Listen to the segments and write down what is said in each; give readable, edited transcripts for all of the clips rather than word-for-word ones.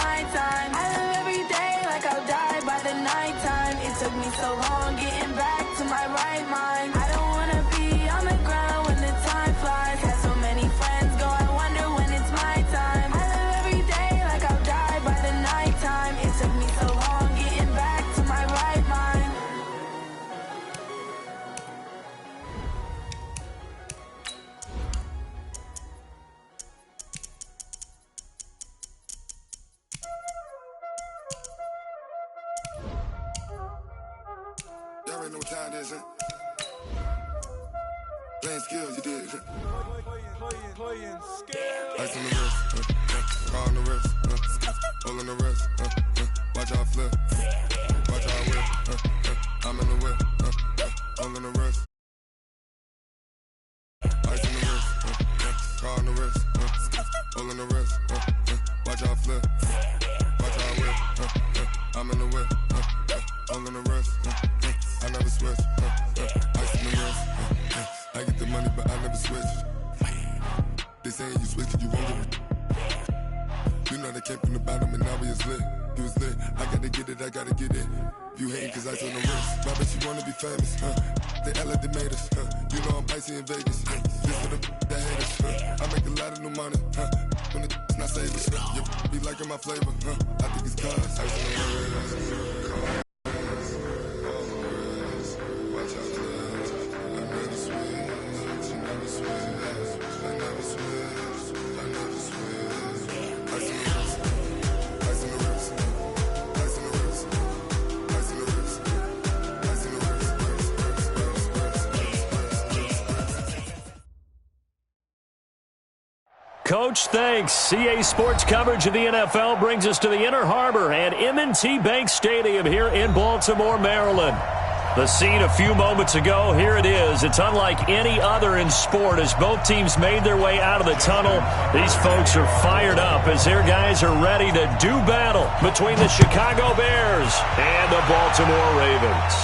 my time. I live every day like I'll die by the nighttime. It took me so long getting back to my right mind. I don't wanna be on the ground when the time flies. Had so many friends go, I wonder when it's my time. I live every day like I'll die by the nighttime. It took me so long getting back to my right mind. Y'all already know what time it is, huh? Playing skills, you did. Playing skills. Ice on the wrist, car on the wrist, hole in the wrist, watch how I flip, watch how I whip, I'm in the whip, hole in the wrist. Ice on the wrist, car on the wrist, hole in the wrist, watch how I flip, watch how I whip, I'm in the whip, hole in the wrist, I never switch, ice on the wrist, I get the money but I never switch. They saying you switch 'cause you won't get it. You know they came from the bottom and now we is lit. You was lit, I gotta get it, I gotta get it. You hating 'cause I on the wrist. My bitch, you wanna be famous, They Ella, they made us, You know I'm icy in Vegas, This for the that hate us, I make a lot of new money, When it's not savers, You be liking my flavor, I think it's cause I on the wrist. Coach, thanks. CA Sports coverage of the NFL brings us to the Inner Harbor and M&T Bank Stadium here in Baltimore, Maryland. The scene a few moments ago, here it is. It's unlike any other in sport as both teams made their way out of the tunnel. These folks are fired up as their guys are ready to do battle between the Chicago Bears and the Baltimore Ravens.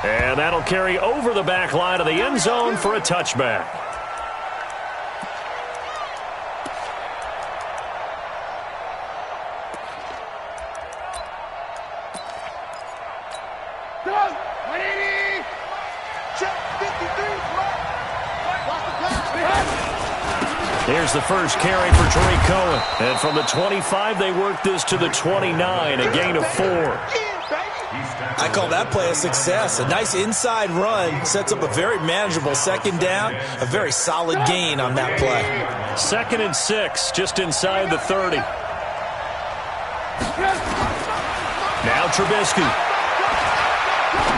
And that'll carry over the back line of the end zone for a touchback. Here's the first carry for Tariq Cohen. And from the 25, they work this to the 29, a gain of 4. I call that play a success. A nice inside run sets up a very manageable second down, a very solid gain on that play. 2nd and 6, just inside the 30. Now Trubisky.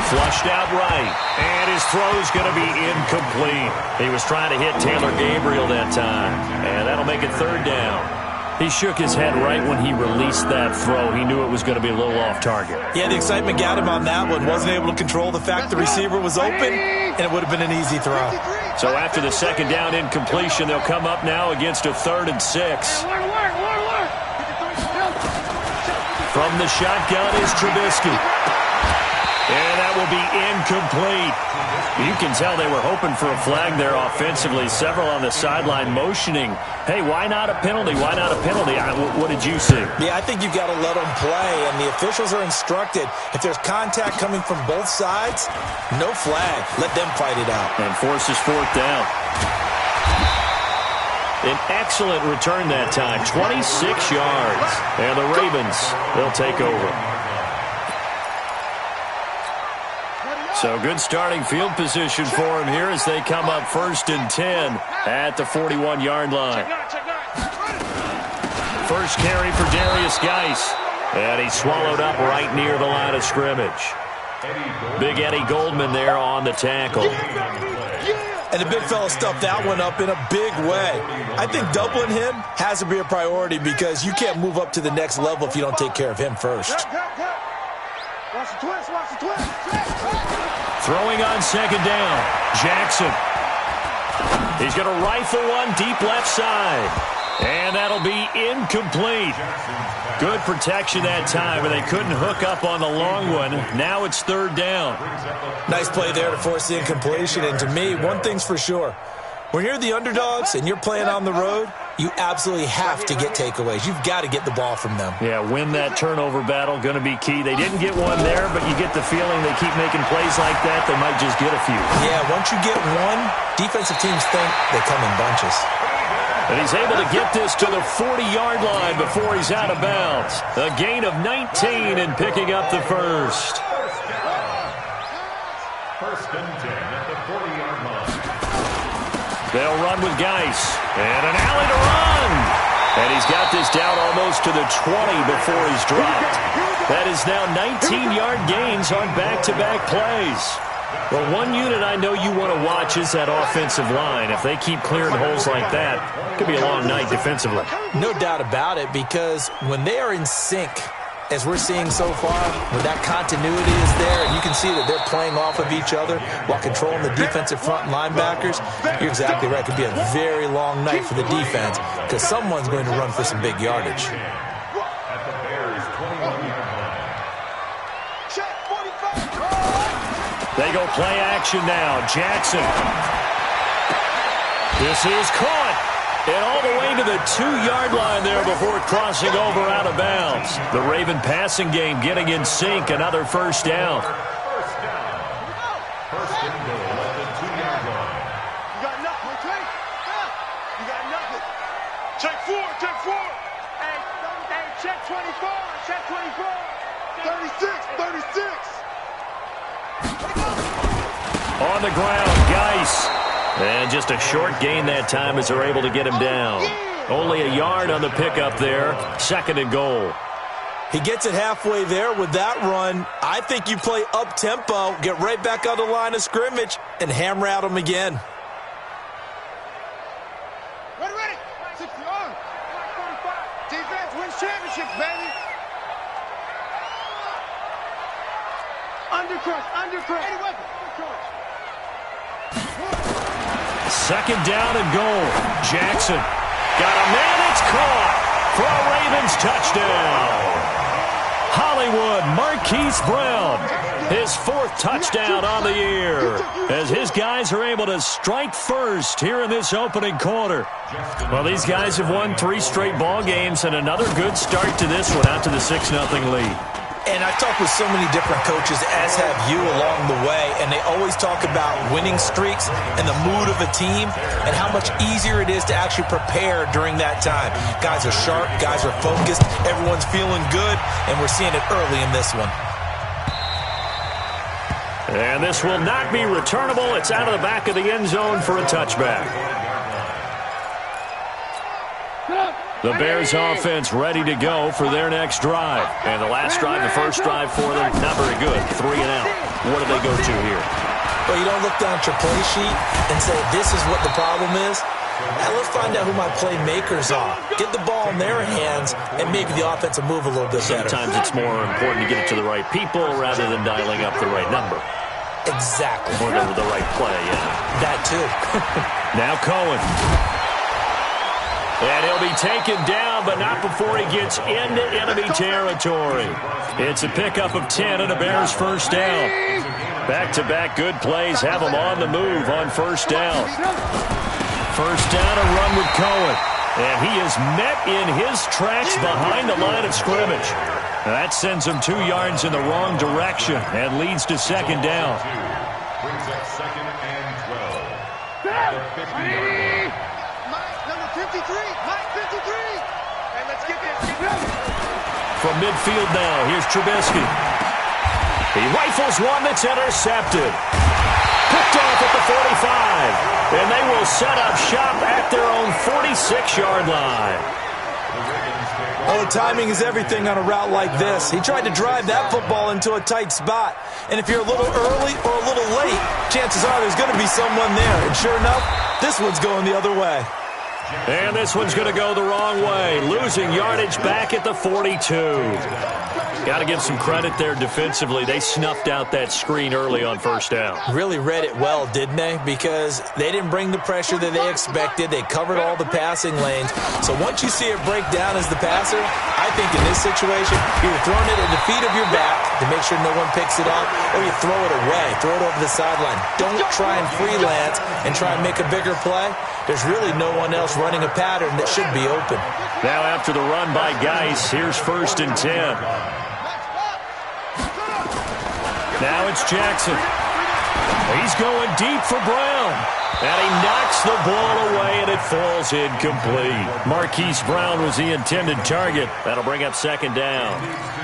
Flushed out right, and his throw's going to be incomplete. He was trying to hit Taylor Gabriel that time, and that'll make it 3rd down. He shook his head right when he released that throw. He knew it was going to be a little off target. Yeah, the excitement got him on that one. Wasn't able to control the fact the receiver was open, and it would have been an easy throw. So after the 2nd down incompletion, they'll come up now against a 3rd and 6. From the shotgun is Trubisky. And that will be incomplete. You can tell they were hoping for a flag there offensively. Several on the sideline motioning, hey, why not a penalty? Why not a penalty? What did you see? Yeah, I think you've got to let them play, and the officials are instructed, if there's contact coming from both sides, no flag. Let them fight it out. And forces 4th down. An excellent return that time, 26 yards. And the Ravens, they'll take over. So good starting field position for him here as they come up 1st and 10 at the 41-yard line. First carry for Darius Geis. And he's swallowed up right near the line of scrimmage. Big Eddie Goldman there on the tackle. And the big fella stuffed that one up in a big way. I think doubling him has to be a priority because you can't move up to the next level if you don't take care of him first. Watch the twist, watch the twist. Throwing on 2nd down, Jackson. He's going to rifle one deep left side. And that'll be incomplete. Good protection that time, and they couldn't hook up on the long one. Now it's 3rd down. Nice play there to force the incompletion. And to me, one thing's for sure. When you're the underdogs and you're playing on the road, you absolutely have to get takeaways. You've got to get the ball from them. Yeah, win that turnover battle, going to be key. They didn't get one there, but you get the feeling they keep making plays like that, they might just get a few. Yeah, once you get one, defensive teams think they come in bunches. And he's able to get this to the 40-yard line before he's out of bounds. A gain of 19 and picking up the first. First and 10 at the 40-yard line. They'll run with Geis. And an alley to run. And he's got this down almost to the 20 before he's dropped. That is now 19-yard gains on back-to-back plays. Well, one unit I know you want to watch is that offensive line. If they keep clearing holes like that, it could be a long night defensively. No doubt about it, because when they are in sync, as we're seeing so far, when that continuity is there, and you can see that they're playing off of each other while controlling the defensive front linebackers, you're exactly right. It could be a very long night for the defense because someone's going to run for some big yardage. At the Bears' 21-yard line. They go play action now. Jackson. This is caught. And all the way to the 2-yard line there before crossing over out of bounds. The Raven passing game getting in sync. Another first down. First down. First and goal at the 2-yard line. You got nothing, okay? You got nothing. Check 4, check 4. Hey, check 24, check 24. 36, 36. On the ground, Geis. And just a short gain that time as they're able to get him down. Only a yard on the pickup there. Second and goal. He gets it halfway there with that run. I think you play up-tempo, get right back on the line of scrimmage, and hammer at him again. Ready. 60 on. 45. Defense wins championships, baby. Undercrush. Any weapon. Second down and goal. Jackson got a man. It's caught for a Ravens touchdown. Hollywood Marquise Brown, his 4th touchdown on the year, as his guys are able to strike first here in this opening quarter. Well, these guys have won 3 straight ball games and another good start to this one out to the 6-0 lead. And I talked with so many different coaches, as have you, along the way, and they always talk about winning streaks and the mood of a team and how much easier it is to actually prepare during that time. Guys are sharp, guys are focused, everyone's feeling good, and we're seeing it early in this one. And this will not be returnable. It's out of the back of the end zone for a touchback. The Bears offense ready to go for their next drive. And the last drive, the first drive for them, not very good. 3 and out. What do they go to here? Well, you don't look down at your play sheet and say, this is what the problem is. Now, let's find out who my playmakers are. Get the ball in their hands, and maybe the offense will move a little bit better. Sometimes it's more important to get it to the right people rather than dialing up the right number. Exactly. Or the right play, yeah. That too. Now Cohen. And he'll be taken down, but not before he gets into enemy territory. It's a pickup of 10 and a Bears first down. Back-to-back good plays have him on the move on first down. First down, a run with Cohen. And he is met in his tracks behind the line of scrimmage. That sends him 2 yards in the wrong direction and leads to second down. Brings up second and 12. At the 50-yard line. Number 53, Mike 53. And let's get this. From midfield now, here's Trubisky. He rifles one that's intercepted. Picked off at the 45. And they will set up shop at their own 46-yard line. Oh, timing is everything on a route like this. He tried to drive that football into a tight spot. And if you're a little early or a little late, chances are there's going to be someone there. And sure enough, this one's going the other way. And this one's going to go the wrong way. Losing yardage back at the 42. Got to give some credit there defensively. They snuffed out that screen early on first down. Really read it well, didn't they? Because they didn't bring the pressure that they expected. They covered all the passing lanes. So once you see it break down as the passer, I think in this situation, you're throwing it at the feet of your back to make sure no one picks it up, or you throw it away, throw it over the sideline. Don't try and freelance and try and make a bigger play, there's really no one else running a pattern that should be open. Now after the run by Geis, here's 1st and 10. Now it's Jackson. He's going deep for Brown. And he knocks the ball away, and it falls incomplete. Marquise Brown was the intended target. That'll bring up 2nd down.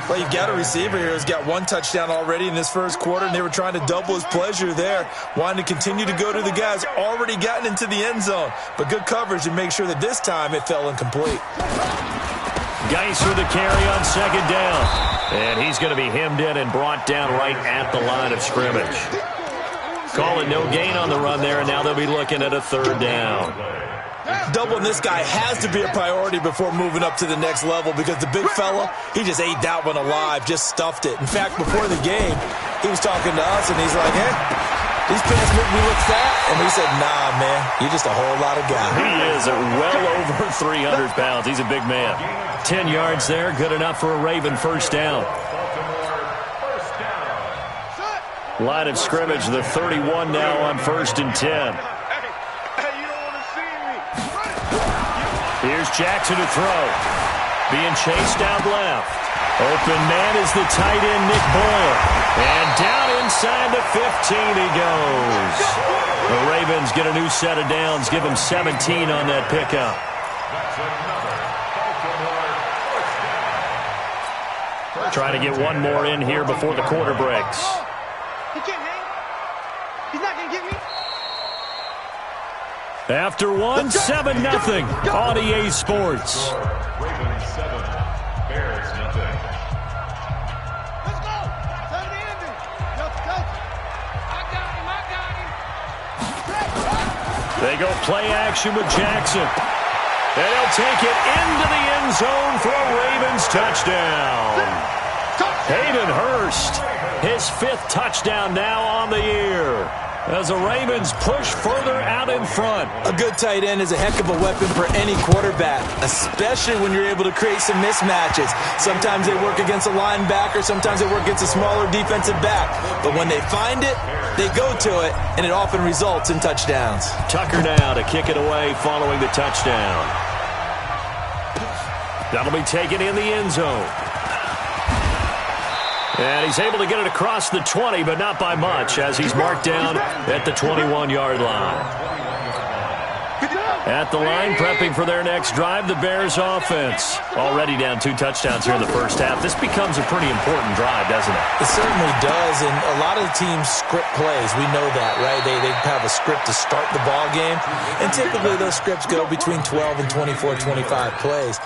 Well, you've got a receiver here who's got 1 touchdown already in this first quarter, and they were trying to double his pleasure there, wanting to continue to go to the guys already gotten into the end zone. But good coverage and make sure that this time it fell incomplete. Geis with a carry on 2nd down. And he's going to be hemmed in and brought down right at the line of scrimmage. Calling no gain on the run there, and now they'll be looking at a 3rd down. Doubling this guy has to be a priority before moving up to the next level because the big fella, he just ate that one alive, just stuffed it. In fact, before the game, he was talking to us, and he's like, hey, these pants make me look fat. And we said, nah, man, you're just a whole lot of guy. He is well over 300 pounds. He's a big man. 10 yards there, good enough for a Raven 1st down. Line of scrimmage, the 31 now on 1st and 10. Hey, you don't want to see me. Here's Jackson to throw. Being chased out left. Open man is the tight end, Nick Boyle. And down inside the 15 he goes. The Ravens get a new set of downs, give them 17 on that pickup. Trying to get one more in here before the quarter breaks. He can't hang. He's not going to get me. After 1, 7-0 on EA Sports. Ravens 7, Bears nothing. Let's go. Time to end it. I got him. They go play action with Jackson. And he'll take it into the end zone for a Ravens touchdown. Hayden Hurst, his 5th touchdown now on the year, as the Ravens push further out in front. A good tight end is a heck of a weapon for any quarterback, especially when you're able to create some mismatches. Sometimes they work against a linebacker, sometimes they work against a smaller defensive back. But when they find it, they go to it, and it often results in touchdowns. Tucker now to kick it away following the touchdown. That'll be taken in the end zone. And he's able to get it across the 20, but not by much, as he's marked down at the 21-yard line. At the line, prepping for their next drive, the Bears offense. Already down 2 touchdowns here in the first half. This becomes a pretty important drive, doesn't it? It certainly does, and a lot of the teams script plays. We know that, right? They have a script to start the ball game, and typically those scripts go between 12 and 24, 25 plays.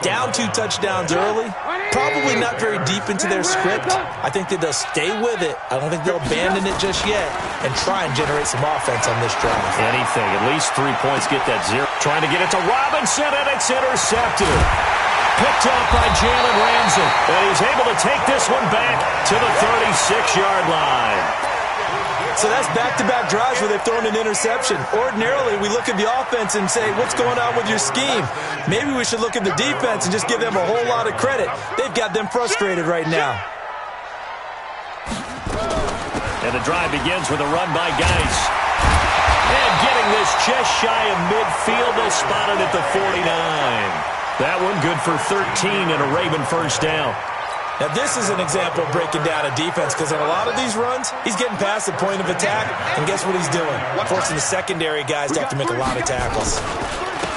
Down 2 touchdowns early, probably not very deep into their script. I think that they'll stay with it. I don't think they'll abandon it just yet and try and generate some offense on this drive. Anything, at least 3 points, get that 0. Trying to get it to Robinson, and it's intercepted. Picked up by Jalen Ramsey, and he's able to take this one back to the 36-yard line. So that's back-to-back drives where they've thrown an interception. Ordinarily, we look at the offense and say, what's going on with your scheme? Maybe we should look at the defense and just give them a whole lot of credit. They've got them frustrated right now. And the drive begins with a run by Geis. And getting this just shy of midfield, they'll spot it at the 49. That one good for 13 and a Raven 1st down. Now, this is an example of breaking down a defense because in a lot of these runs, he's getting past the point of attack, and guess what he's doing? Forcing the secondary guys to have to make a lot of tackles.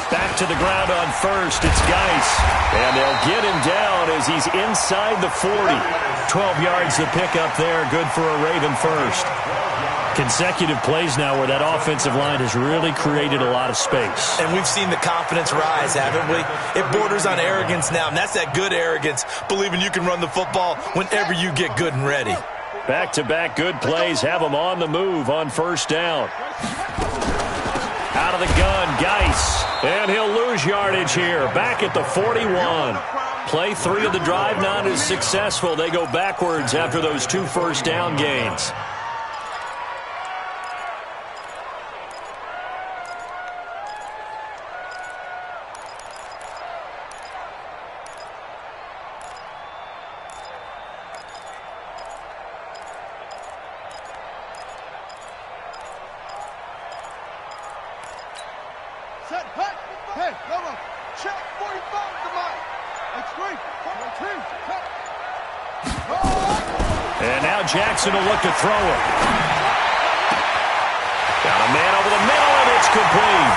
Back to the ground on 1st, it's Geis. And they'll get him down as he's inside the 40. 12 yards to pick up there, good for a Raven 1st. Consecutive plays now where that offensive line has really created a lot of space. And we've seen the confidence rise, haven't we? It borders on arrogance now, and that's that good arrogance, believing you can run the football whenever you get good and ready. Back-to-back good plays have them on the move on 1st down. Out of the gun, Geis. And he'll lose yardage here, back at the 41. Play 3 of the drive not as successful. They go backwards after those 2 first down gains. check. 45 to Mike. That's 3. 2. And now Jackson will look to throw it. Got a man over the middle, and it's complete.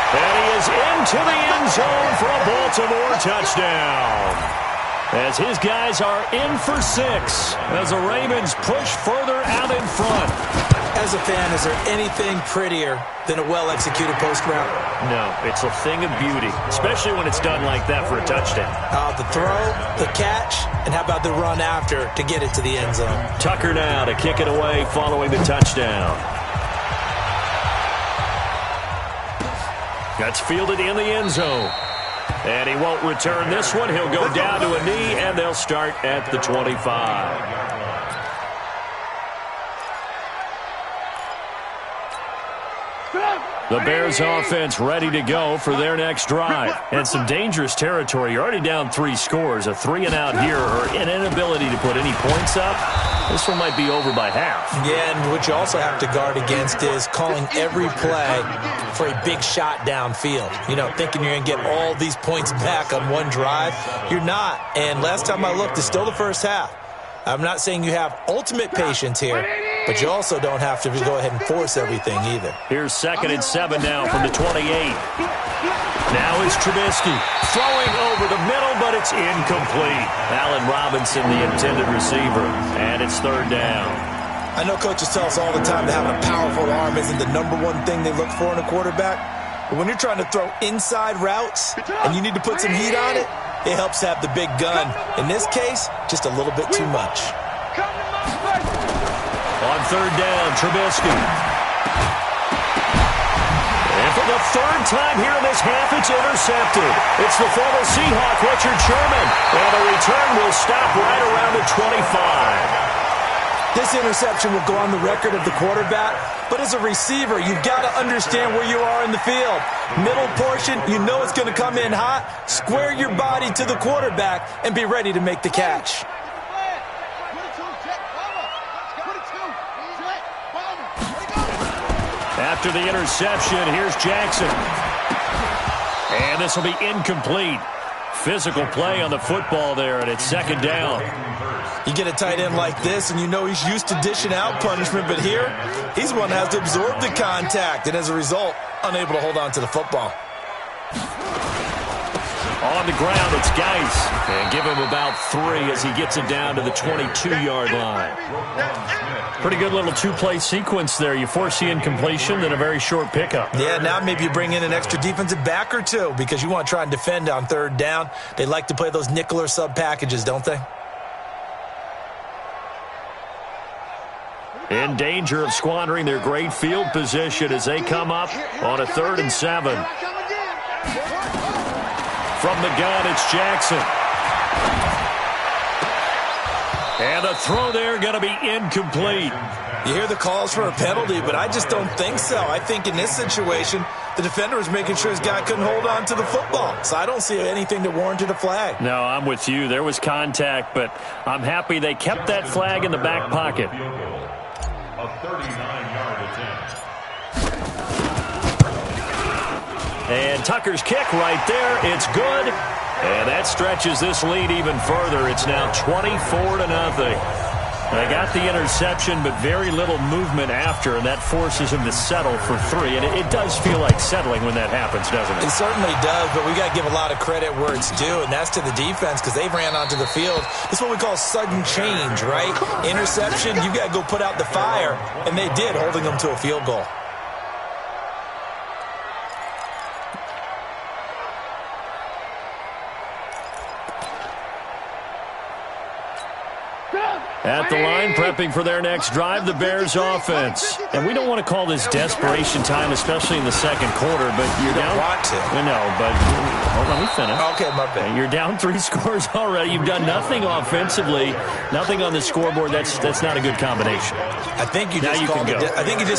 And he is into the end zone for a Baltimore touchdown. As his guys are in for 6, as the Ravens push further out in front. As a fan, is there anything prettier than a well-executed post route? No, it's a thing of beauty, especially when it's done like that for a touchdown. The throw, the catch, and how about the run after to get it to the end zone? Tucker now to kick it away following the touchdown. That's fielded in the end zone. And he won't return this one. He'll go down to a knee, and they'll start at the 25. The Bears offense ready to go for their next drive. And some dangerous territory. You're already down 3 scores. A 3-and-out here or an inability to put any points up. This one might be over by half. Yeah, and what you also have to guard against is calling every play for a big shot downfield. You know, thinking you're going to get all these points back on one drive. You're not. And last time I looked, it's still the first half. I'm not saying you have ultimate patience here, but you also don't have to go ahead and force everything either. Here's 2nd and 7 now from the 28. Now it's Trubisky throwing over the middle, but it's incomplete. Allen Robinson, the intended receiver, and it's 3rd down. I know coaches tell us all the time that having a powerful arm isn't the #1 thing they look for in a quarterback. But when you're trying to throw inside routes and you need to put some heat on it, it helps to have the big gun. In this case, just a little bit too much. On 3rd down, Trubisky. And for the 3rd time here in this half, it's intercepted. It's the former Seahawk, Richard Sherman. And the return will stop right around the 25. This interception will go on the record of the quarterback, but as a receiver, you've got to understand where you are in the field. Middle portion, you know it's going to come in hot. Square your body to the quarterback and be ready to make the catch. After the interception, here's Jackson. And this will be incomplete. Physical play on the football there, and it's 2nd down. You get a tight end like this, and you know he's used to dishing out punishment, but here, he's the one that has to absorb the contact, and as a result, unable to hold on to the football. On the ground, it's Geis. And give him about 3 as he gets it down to the 22-yard line. Pretty good little 2-play sequence there. You force the incompletion, then a very short pickup. Yeah, now maybe you bring in an extra defensive back or 2 because you want to try and defend on 3rd down. They like to play those nickel or sub packages, don't they? In danger of squandering their great field position as they come up on a 3rd and 7. From the gun, it's Jackson. And the throw there going to be incomplete. You hear the calls for a penalty, but I just don't think so. I think in this situation, the defender was making sure his guy couldn't hold on to the football. So I don't see anything that warranted a flag. No, I'm with you. There was contact, but I'm happy they kept that flag in the back pocket. A 39-yard attempt. And Tucker's kick right there. It's good. And that stretches this lead even further. It's now 24-0. They got the interception, but very little movement after, and that forces him to settle for 3. And it does feel like settling when that happens, doesn't it? It certainly does, but we got to give a lot of credit where it's due, and that's to the defense because they ran onto the field. This is what we call sudden change, right? Interception, you got to go put out the fire, and they did, holding them to a field goal. At the line, prepping for their next drive, the Bears offense. And we don't want to call this desperation time, especially in the second quarter, but you're down. You don't want to. No, but let me finish. Okay, my bad. You're down 3 scores already. You've done nothing offensively, nothing on the scoreboard. That's not a good combination. I think you just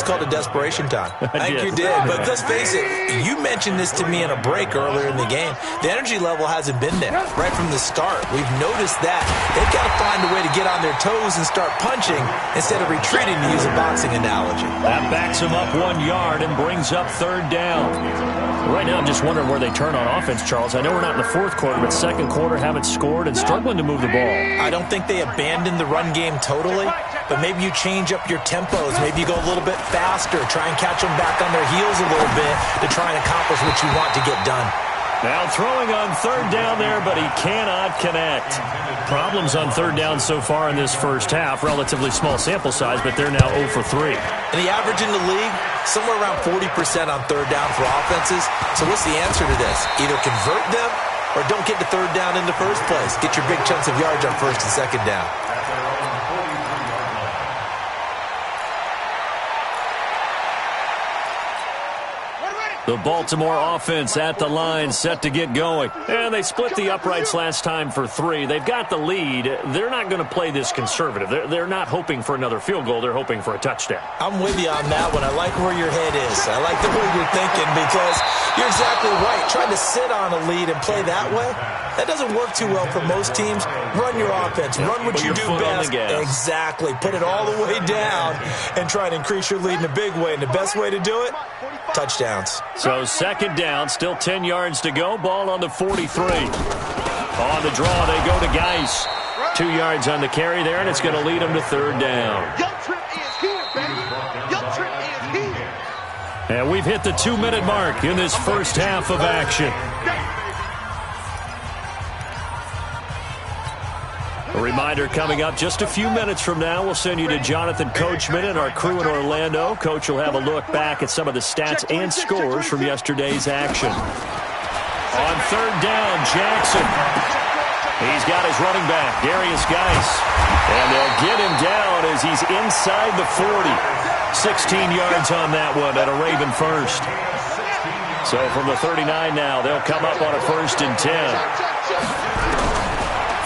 called it desperation time. I think you did. But let's face it, you mentioned this to me in a break earlier in the game. The energy level hasn't been there right from the start. We've noticed that. They've got to find a way to get on their toes and start punching instead of retreating, to use a boxing analogy. That backs him up 1 yard and brings up 3rd down. Right now, I'm just wondering where they turn on offense, Charles. I know we're not in the fourth quarter, but second quarter haven't scored and struggling to move the ball. I don't think they abandoned the run game totally, but maybe you change up your tempos. Maybe you go a little bit faster, try and catch them back on their heels a little bit to try and accomplish what you want to get done. Now throwing on third down there, but he cannot connect. Problems on third down so far in this first half. Relatively small sample size, but they're now 0 for 3. And the average in the league, somewhere around 40% on third down for offenses. So what's the answer to this? Either convert them or don't get to third down in the first place. Get your big chunks of yards on first and second down. The Baltimore offense at the line, set to get going. And they split the uprights last time for 3. They've got the lead. They're not going to play this conservative. They're not hoping for another field goal. They're hoping for a touchdown. I'm with you on that one. I like where your head is. I like the way you're thinking because you're exactly right. Trying to sit on a lead and play that way, that doesn't work too well for most teams. Run your offense. Run what you do best. Exactly. Put it all the way down and try and increase your lead in a big way. And the best way to do it, touchdowns. So second down, still 10 yards to go. Ball on the 43. On the draw, they go to Geis. 2 yards on the carry there, and it's going to lead them to third down. Young Trip is here, baby. Young Trip is here. And we've hit the 2-minute mark in this first half of action. A reminder coming up just a few minutes from now, we'll send you to Jonathan Coachman and our crew in Orlando. Coach will have a look back at some of the stats and scores from yesterday's action. On third down, Jackson. He's got his running back, Darius Geis. And they'll get him down as he's inside the 40. 16 yards on that one at a Raven first. So from the 39 now, they'll come up on a 1st and 10.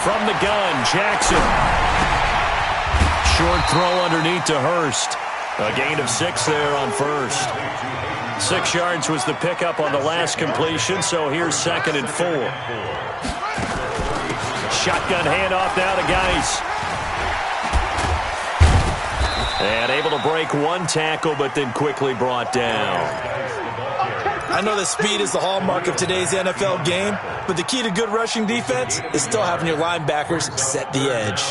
From the gun, Jackson. Short throw underneath to Hurst. A gain of 6 there on first. 6 yards was the pickup on the last completion, so here's 2nd and 4. Shotgun handoff now to Geis. And able to break one tackle, but then quickly brought down. I know that speed is the hallmark of today's NFL game, but the key to good rushing defense is still having your linebackers set the edge.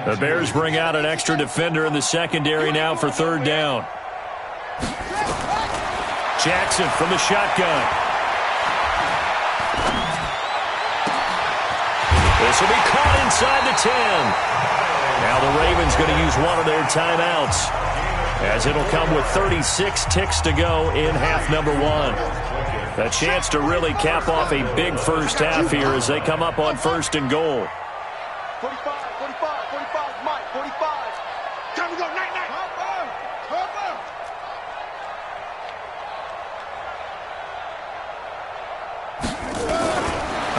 The Bears bring out an extra defender in the secondary now for third down. Jackson from the shotgun. This will be caught inside the 10. Now the Ravens going to use one of their timeouts, as it'll come with 36 ticks to go in half number 1. A chance to really cap off a big first half here as they come up on 1st and goal. 45, Mike, 45. Time to go, night.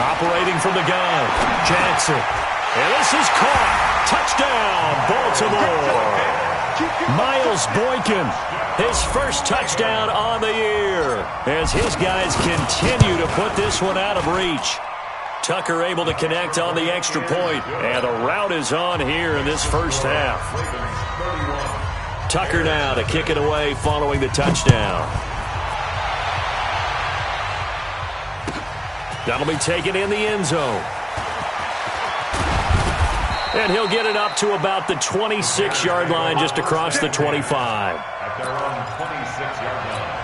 Operating from the gun, Jackson. And this is caught. Touchdown, Baltimore. Miles Boykin, his first touchdown on the year, as his guys continue to put this one out of reach. Tucker able to connect on the extra point, and the route is on here in this first half. Tucker now to kick it away following the touchdown. That'll be taken in the end zone. And he'll get it up to about the 26-yard line, just across the 25. At their own 26-yard line.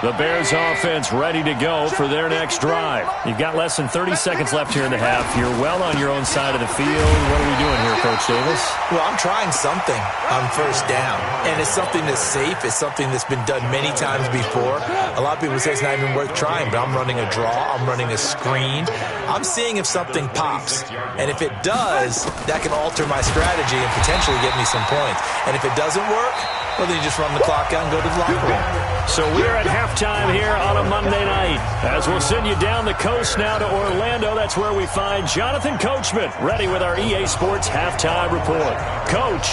The Bears offense ready to go for their next drive. You've got less than 30 seconds left here in the half. You're well on your own side of the field. What are we doing here, Coach Davis? Well, I'm trying something on first down, and it's something that's safe. It's something that's been done many times before. A lot of people say it's not even worth trying, but I'm running a draw. I'm running a screen. I'm seeing if something pops, and if it does, that can alter my strategy and potentially get me some points. And if it doesn't work, well, then you just run the clock out and go to the locker room. So we're at halftime here on a Monday night, as we'll send you down the coast now to Orlando. That's where we find Jonathan Coachman, ready with our EA Sports halftime report. Coach,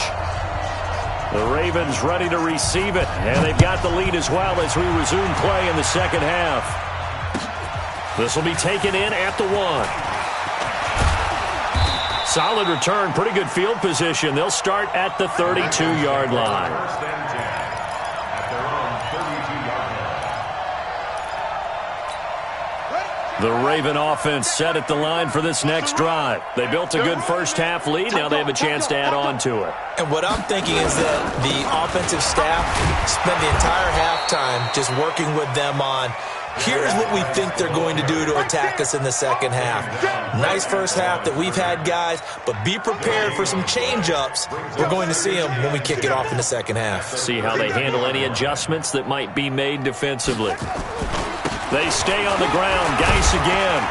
the Ravens ready to receive it, and they've got the lead as well as we resume play in the second half. This will be taken in at the 1. Solid return, pretty good field position. They'll start at the 32-yard line. The Raven offense set at the line for this next drive. They built a good first-half lead. Now they have a chance to add on to it. And what I'm thinking is that the offensive staff spent the entire halftime just working with them on, here's what we think they're going to do to attack us in the second half. Nice first half that we've had, guys, but be prepared for some change-ups. We're going to see them when we kick it off in the second half. See how they handle any adjustments that might be made defensively. They stay on the ground. Geis again.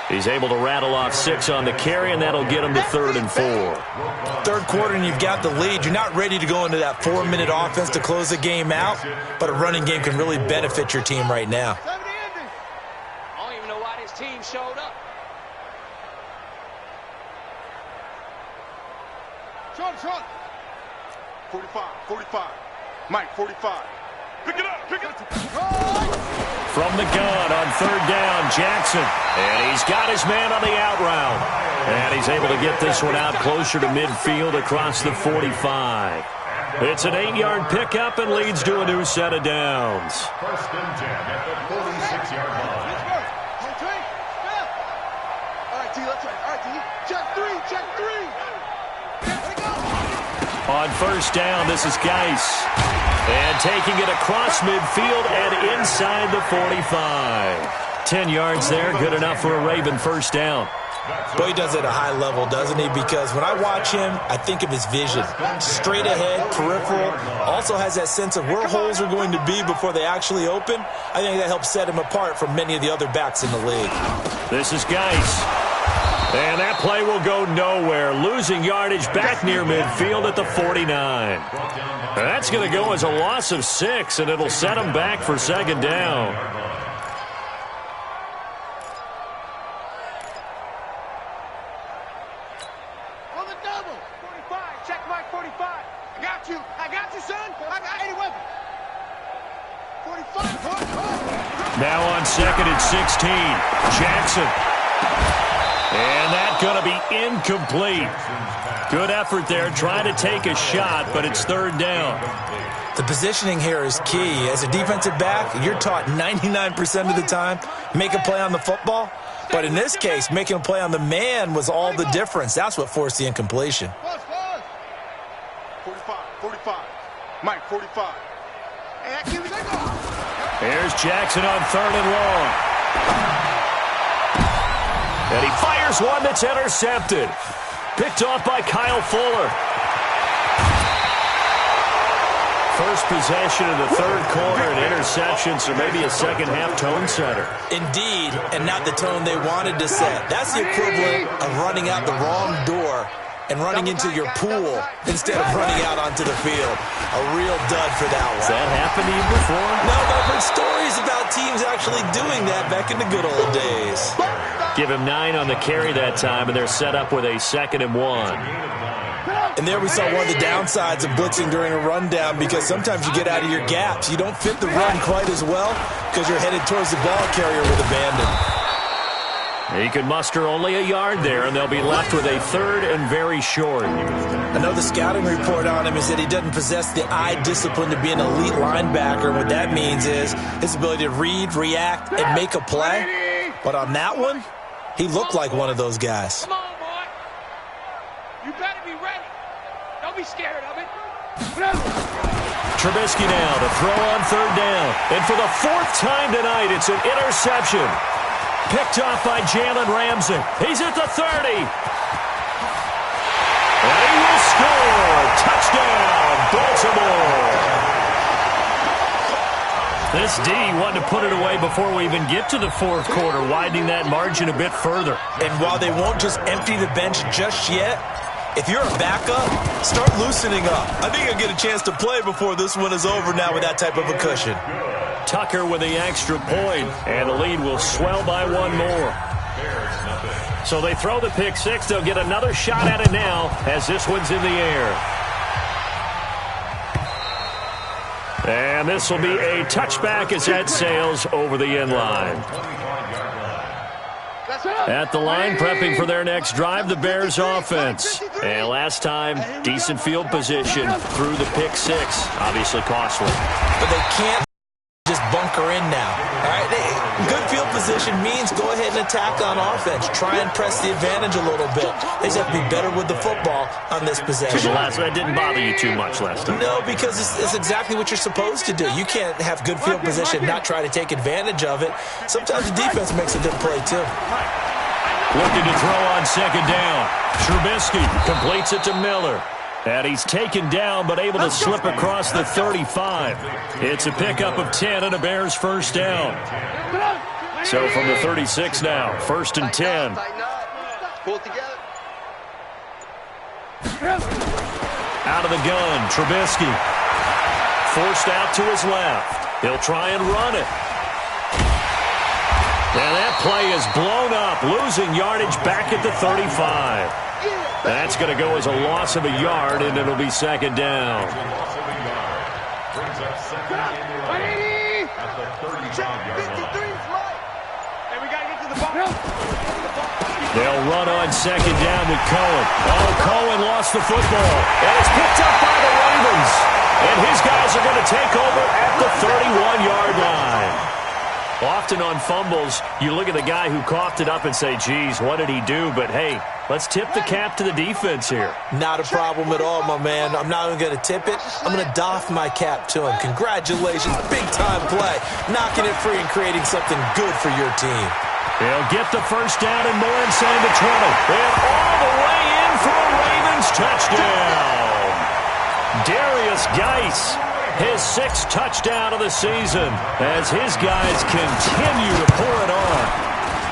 He's able to rattle off 6 on the carry, and that'll get him to 3rd and 4. Third quarter, and you've got the lead. You're not ready to go into that 4-minute offense to close the game out, but a running game can really benefit your team right now. I don't even know why this team showed up. Short. 45. Mike, 45. Pick it up. From the gun on 3rd down, Jackson. And he's got his man on the out route. And he's able to get this one out closer to midfield across the 45. It's an 8-yard pickup and leads to a new set of downs. 1st and 10 at the 46-yard line. All right, T, let's try. All right, T. Check 3. On 1st down, this is Geis. And taking it across midfield and inside the 45. 10 yards there, good enough for a Raven 1st down. Boy, he does it at a high level, doesn't he? Because when I watch him, I think of his vision. Straight ahead, peripheral, also has that sense of where holes are going to be before they actually open. I think that helps set him apart from many of the other backs in the league. This is Geis. And that play will go nowhere, losing yardage back near midfield at the 49. That's going to go as a loss of 6, and it'll set them back for 2nd down. On the double. 45. Check Mike, 45. I got you, son. I got any weapon. 45. Now on 2nd and 16, Jackson. And that's going to be incomplete. Good effort there, trying to take a shot, but it's 3rd down. The positioning here is key. As a defensive back, you're taught 99% of the time, make a play on the football. But in this case, making a play on the man was all the difference. That's what forced the incompletion. 45. Mike, 45. Here's Jackson on 3rd and long. And he fires one that's intercepted. Picked off by Kyle Fuller. First possession of the 3rd quarter, an interception, so maybe a second-half tone setter. Indeed, and not the tone they wanted to set. That's the equivalent of running out the wrong door and running into your pool instead of running out onto the field. A real dud for that one. Has that happened to you before? No, but I've heard stories about teams actually doing that back in the good old days. Give him 9 on the carry that time, and they're set up with a 2nd and 1. And there we saw one of the downsides of blitzing during a rundown, because sometimes you get out of your gaps. You don't fit the run quite as well because you're headed towards the ball carrier with abandon. He can muster only a yard there, and they'll be left with a 3rd and very short. I know the scouting report on him is that he doesn't possess the eye discipline to be an elite linebacker. What that means is his ability to read, react, and make a play. But on that one, he looked like one of those guys. Come on, boy. You better be ready. Don't be scared of it. Trubisky now to throw on 3rd down. And for the 4th time tonight, it's an interception. Picked off by Jalen Ramsey. He's at the 30. And he will score. Touchdown, Baltimore. This D wanted to put it away before we even get to the 4th quarter, widening that margin a bit further. And while they won't just empty the bench just yet, if you're a backup, start loosening up. I think you'll get a chance to play before this one is over now with that type of a cushion. Tucker with the extra point, and the lead will swell by 1 more. So they throw the pick 6. They'll get another shot at it now as this one's in the air. And this will be a touchback as that sails over the end line. At the line, prepping for their next drive, the Bears offense. And last time, decent field position through the pick 6. Obviously costly. But they can't just bunker in now. All right, good field position means go ahead and attack on offense. Try and press the advantage a little bit. They just have to be better with the football on this possession. That didn't bother you too much last time. No, because it's exactly what you're supposed to do. You can't have good field position and not try to take advantage of it. Sometimes the defense makes a good play, too. Looking to throw on second down. Trubisky completes it to Miller. And he's taken down, but able to slip across the 35. It's a pickup of 10 and a Bears first down. So from the 36 now, 1st and 10. Pull it together. Out of the gun, Trubisky. Forced out to his left. He'll try and run it. And that play is blown up, losing yardage back at the 35. That's going to go as a loss of a yard, and it'll be second down. They'll run on second down with Cohen. Oh, Cohen lost the football. And it's picked up by the Ravens. And his guys are going to take over at the 31-yard line. Often on fumbles, you look at the guy who coughed it up and say, geez, what did he do? But, hey, let's tip the cap to the defense here. Not a problem at all, my man. I'm not even going to tip it. I'm going to doff my cap to him. Congratulations. Big-time play. Knocking it free and creating something good for your team. They'll get the first down and more inside the 20. And all the way in for a Ravens touchdown. Darius Geis, his 6th touchdown of the season as his guys continue to pour it on.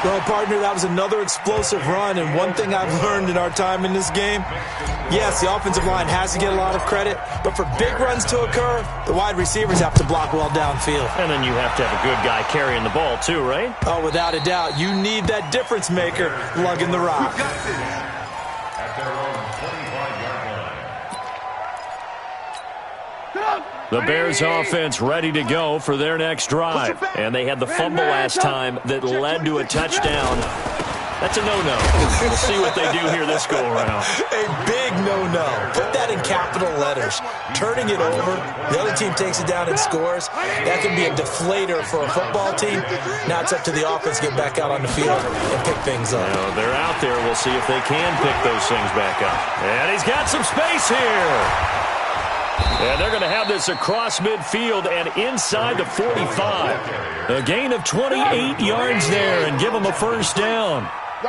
Well, partner, that was another explosive run, and one thing I've learned in our time in this game, yes, the offensive line has to get a lot of credit, but for big runs to occur, the wide receivers have to block well downfield. And then you have to have a good guy carrying the ball too, right? Oh, without a doubt. You need that difference maker lugging the rock. The Bears offense ready to go for their next drive. And they had the fumble last time that led to a touchdown. That's a no-no. We'll see what they do here this go-around. A big no-no. Put that in capital letters. Turning it over, the other team takes it down and scores. That can be a deflator for a football team. Now it's up to the offense to get back out on the field and pick things up. Well, they're out there. We'll see if they can pick those things back up. And he's got some space here. And they're going to have this across midfield and inside the 45. A gain of 28 yards there and give them a first down.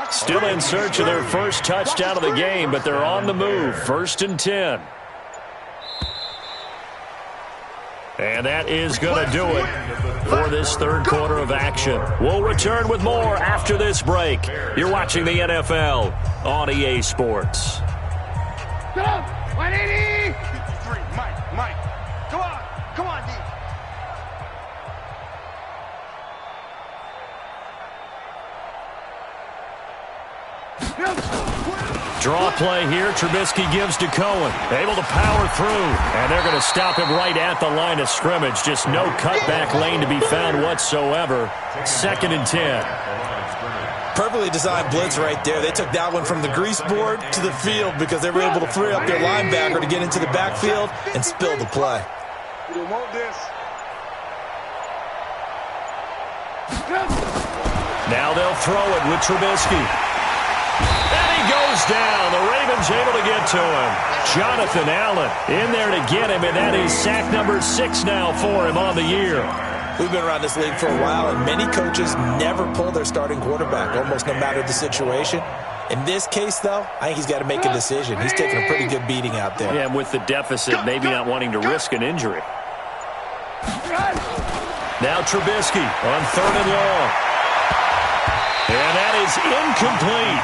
Still in search of their first touchdown of the game, but they're on the move. 1st and 10. And that is going to do it for this third quarter of action. We'll return with more after this break. You're watching the NFL on EA Sports. 180! Mike, come on, D. Draw play here. Trubisky gives to Cohen. Able to power through. And they're going to stop him right at the line of scrimmage. Just no cutback lane to be found whatsoever. 2nd and 10. Perfectly designed blitz right there. They took that one from the grease board to the field because they were able to free up their linebacker to get into the backfield and spill the play. We don't want this. Now they'll throw it with Trubisky. And he goes down. The Ravens able to get to him. Jonathan Allen in there to get him, and that is sack number 6 now for him on the year. We've been around this league for a while, and many coaches never pull their starting quarterback, almost no matter the situation. In this case, though, I think he's got to make a decision. He's taking a pretty good beating out there. Yeah, with the deficit, maybe not wanting to risk an injury. Now Trubisky on 3rd and long. And that is incomplete.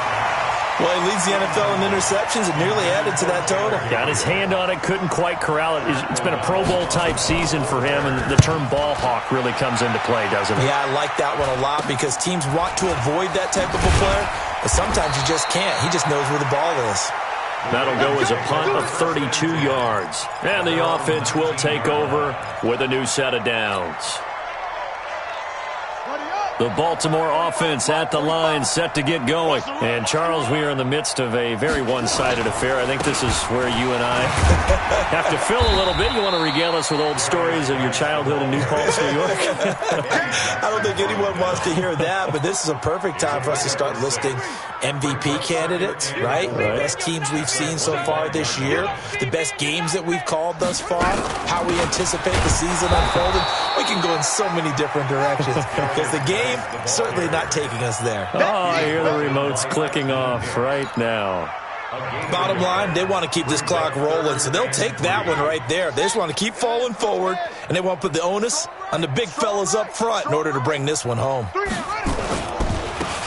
Well, he leads the NFL in interceptions and nearly added to that total. Got his hand on it, couldn't quite corral it. It's been a Pro Bowl-type season for him, and the term ball hawk really comes into play, doesn't it? Yeah, I like that one a lot because teams want to avoid that type of a player, but sometimes you just can't. He just knows where the ball is. That'll go as a punt of 32 yards. And the offense will take over with a new set of downs. Buddy up. The Baltimore offense at the line, set to get going. And, Charles, we are in the midst of a very one-sided affair. I think this is where you and I have to fill a little bit. You want to regale us with old stories of your childhood in New Paltz, New York? I don't think anyone wants to hear that, but this is a perfect time for us to start listing MVP candidates, right? The best teams we've seen so far this year, the best games that we've called thus far, how we anticipate the season unfolding. We can go in so many different directions because the game certainly not taking us there. Oh, I hear the remote's clicking off right now. Bottom line, they want to keep this clock rolling, so they'll take that one right there. They just want to keep falling forward, and they want to put the onus on the big fellas up front in order to bring this one home.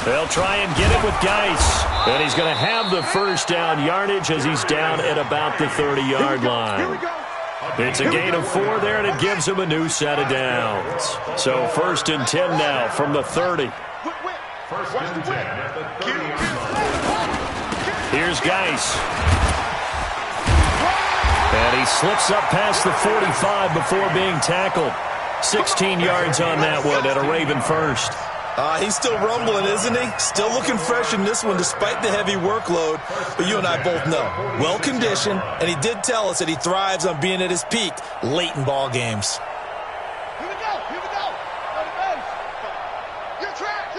They'll try and get it with Geis, and he's going to have the first down yardage as he's down at about the 30-yard line. It's a gain of 4 there, and it gives him a new set of downs. So 1st and 10 now from the 30. First and 10 at the 30-yard line. Here's Geis. And he slips up past the 45 before being tackled. 16 yards on that one at a Raven first. He's still rumbling, isn't he? Still looking fresh in this one despite the heavy workload. But you and I both know, well-conditioned, and he did tell us that he thrives on being at his peak late in ball games. Here we go. On the base. Your track.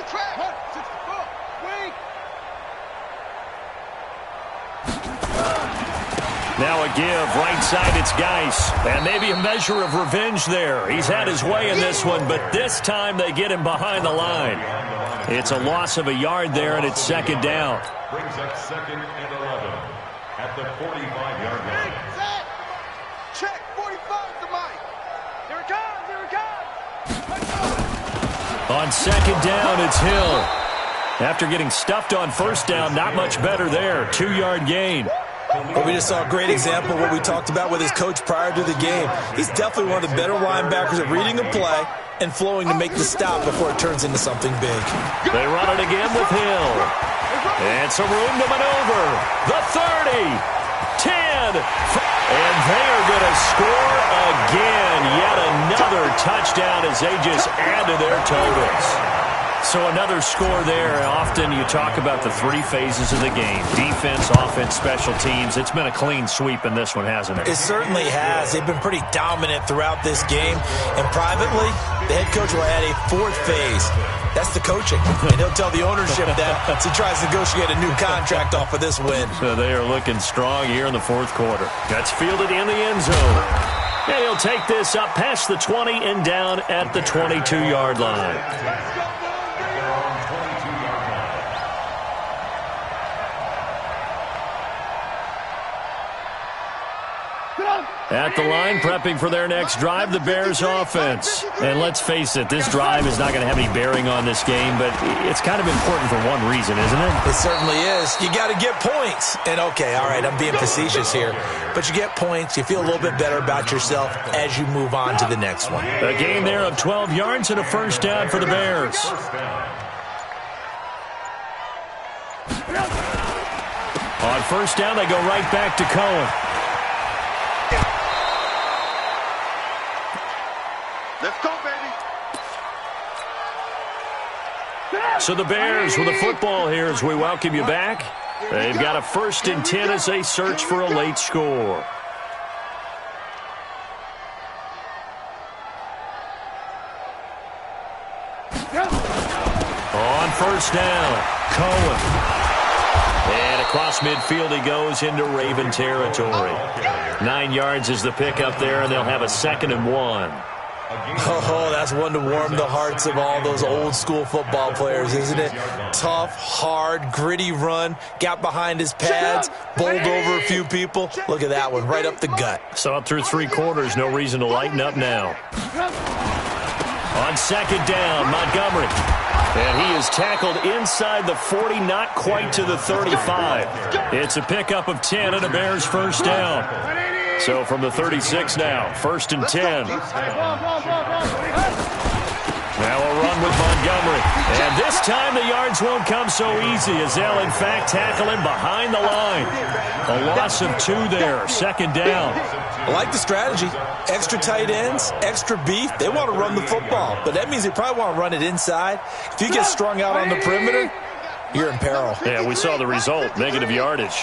Wait. Now a give, right side, it's Geis. And maybe a measure of revenge there. He's had his way in this one, but this time they get him behind the line. It's a loss of a yard there, and it's 2nd down. Brings up 2nd and 11 at the 45-yard line. Set. Check. 45 to Mike. Here it comes. On 2nd down, it's Hill. After getting stuffed on 1st down, not much better there. 2-yard gain. But we just saw a great example of what we talked about with his coach prior to the game. He's definitely one of the better linebackers at reading a play and flowing to make the stop before it turns into something big. They run it again with Hill. And some room to maneuver. The 30, 10, and they are going to score again. Yet another touchdown as they just add to their totals. So another score there. Often you talk about the 3 phases of the game. Defense, offense, special teams. It's been a clean sweep in this one, hasn't it? It certainly has. They've been pretty dominant throughout this game. And privately, the head coach will add a 4th phase. That's the coaching. And he'll tell the ownership that as he tries to negotiate a new contract off of this win. So they are looking strong here in the 4th quarter. That's fielded in the end zone. And he'll take this up past the 20 and down at the 22-yard line. At the line, prepping for their next drive, the Bears offense. And let's face it, this drive is not going to have any bearing on this game, but it's kind of important for one reason, isn't it? It certainly is. You got to get points. And okay, all right, I'm being facetious here, but you get points, you feel a little bit better about yourself as you move on to the next one. A gain there of 12 yards and a 1st down for the Bears. On 1st down, they go right back to Cohen. Let's go, baby. So the Bears with the football here as we welcome you back. They've got a 1st and 10 as they search for a late score. On 1st down, Cohen. And across midfield he goes into Raven territory. 9 yards is the pickup there, and they'll have a 2nd and 1. Oh, that's one to warm the hearts of all those old school football players, isn't it? Tough, hard, gritty run, got behind his pads, bowled over a few people. Look at that one, right up the gut. Saw it through 3 quarters, no reason to lighten up now. On 2nd down, Montgomery. And he is tackled inside the 40, not quite to the 35. It's a pickup of 10 and a Bears 1st down. So from the 36 now, 1st and 10. Now a run with Montgomery. And this time the yards won't come so easy as they'll, in fact, tackle him behind the line. A loss of 2 there, 2nd down. I like the strategy. Extra tight ends, extra beef. They want to run the football, but that means they probably want to run it inside. If you get strung out on the perimeter, you're in peril. Yeah, we saw the result, negative yardage.